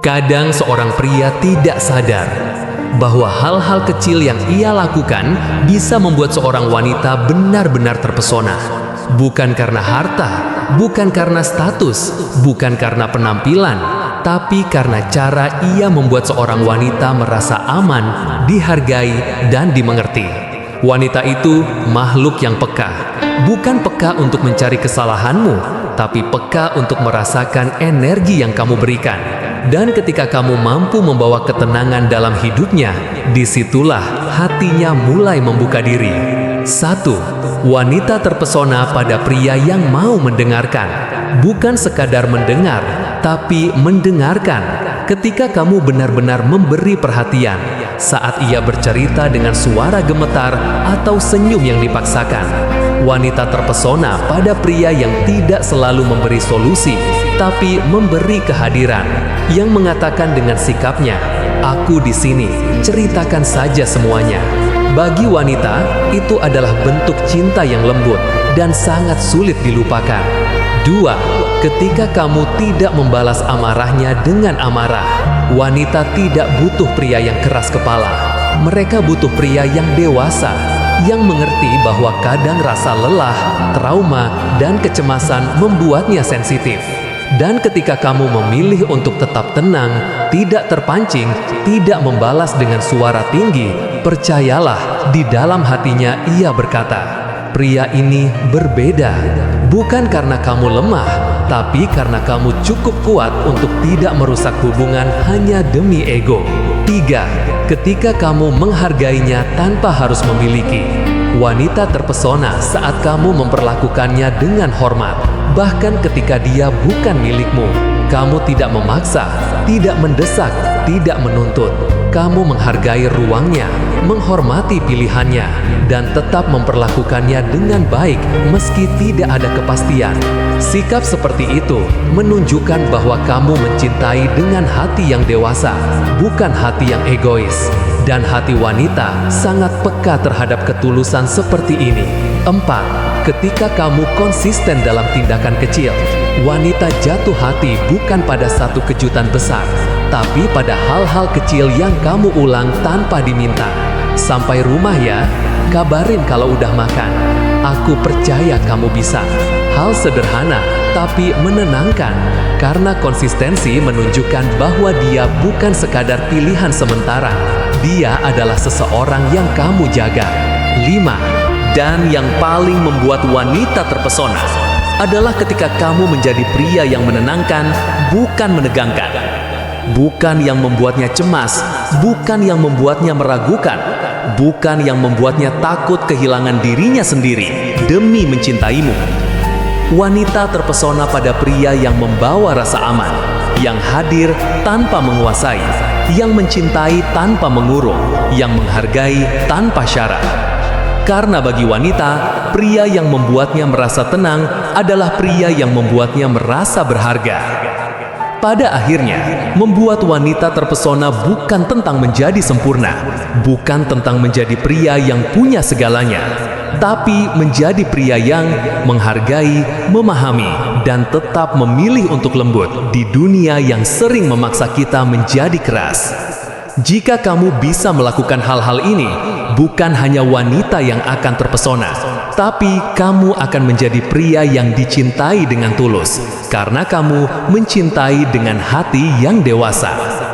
Kadang seorang pria tidak sadar bahwa hal-hal kecil yang ia lakukan bisa membuat seorang wanita benar-benar terpesona. Bukan karena harta, bukan karena status, bukan karena penampilan, tapi karena cara ia membuat seorang wanita merasa aman, dihargai, dan dimengerti. Wanita itu makhluk yang peka. Bukan peka untuk mencari kesalahanmu, tapi peka untuk merasakan energi yang kamu berikan. Dan ketika kamu mampu membawa ketenangan dalam hidupnya, disitulah hatinya mulai membuka diri. 1. Wanita terpesona pada pria yang mau mendengarkan. Bukan sekadar mendengar, tapi mendengarkan. Ketika kamu benar-benar memberi perhatian, saat ia bercerita dengan suara gemetar atau senyum yang dipaksakan. Wanita terpesona pada pria yang tidak selalu memberi solusi, tapi memberi kehadiran, yang mengatakan dengan sikapnya, "Aku di sini, ceritakan saja semuanya." Bagi wanita, itu adalah bentuk cinta yang lembut dan sangat sulit dilupakan. 2. Ketika kamu tidak membalas amarahnya dengan amarah, wanita tidak butuh pria yang keras kepala. Mereka butuh pria yang dewasa, yang mengerti bahwa kadang rasa lelah, trauma, dan kecemasan membuatnya sensitif. Dan ketika kamu memilih untuk tetap tenang, tidak terpancing, tidak membalas dengan suara tinggi, percayalah, di dalam hatinya ia berkata, "Pria ini berbeda, bukan karena kamu lemah, tapi karena kamu cukup kuat untuk tidak merusak hubungan hanya demi ego." 3. Ketika kamu menghargainya tanpa harus memiliki. Wanita terpesona saat kamu memperlakukannya dengan hormat, bahkan ketika dia bukan milikmu. Kamu tidak memaksa, tidak mendesak, tidak menuntut. Kamu menghargai ruangnya, menghormati pilihannya, dan tetap memperlakukannya dengan baik meski tidak ada kepastian. Sikap seperti itu menunjukkan bahwa kamu mencintai dengan hati yang dewasa, bukan hati yang egois. Dan hati wanita sangat peka terhadap ketulusan seperti ini. 4. Ketika kamu konsisten dalam tindakan kecil, wanita jatuh hati bukan pada satu kejutan besar, tapi pada hal-hal kecil yang kamu ulang tanpa diminta. "Sampai rumah ya, kabarin kalau udah makan. Aku percaya kamu bisa." Hal sederhana, tapi menenangkan, karena konsistensi menunjukkan bahwa dia bukan sekadar pilihan sementara. Dia adalah seseorang yang kamu jaga. 5. Dan yang paling membuat wanita terpesona adalah ketika kamu menjadi pria yang menenangkan, bukan menegangkan. Bukan yang membuatnya cemas, bukan yang membuatnya meragukan, bukan yang membuatnya takut kehilangan dirinya sendiri demi mencintaimu. Wanita terpesona pada pria yang membawa rasa aman, yang hadir tanpa menguasai, yang mencintai tanpa mengurung, yang menghargai tanpa syarat. Karena bagi wanita, pria yang membuatnya merasa tenang adalah pria yang membuatnya merasa berharga. Pada akhirnya, membuat wanita terpesona bukan tentang menjadi sempurna, bukan tentang menjadi pria yang punya segalanya, tapi menjadi pria yang menghargai, memahami, dan tetap memilih untuk lembut di dunia yang sering memaksa kita menjadi keras. Jika kamu bisa melakukan hal-hal ini, bukan hanya wanita yang akan terpesona, tapi kamu akan menjadi pria yang dicintai dengan tulus, karena kamu mencintai dengan hati yang dewasa.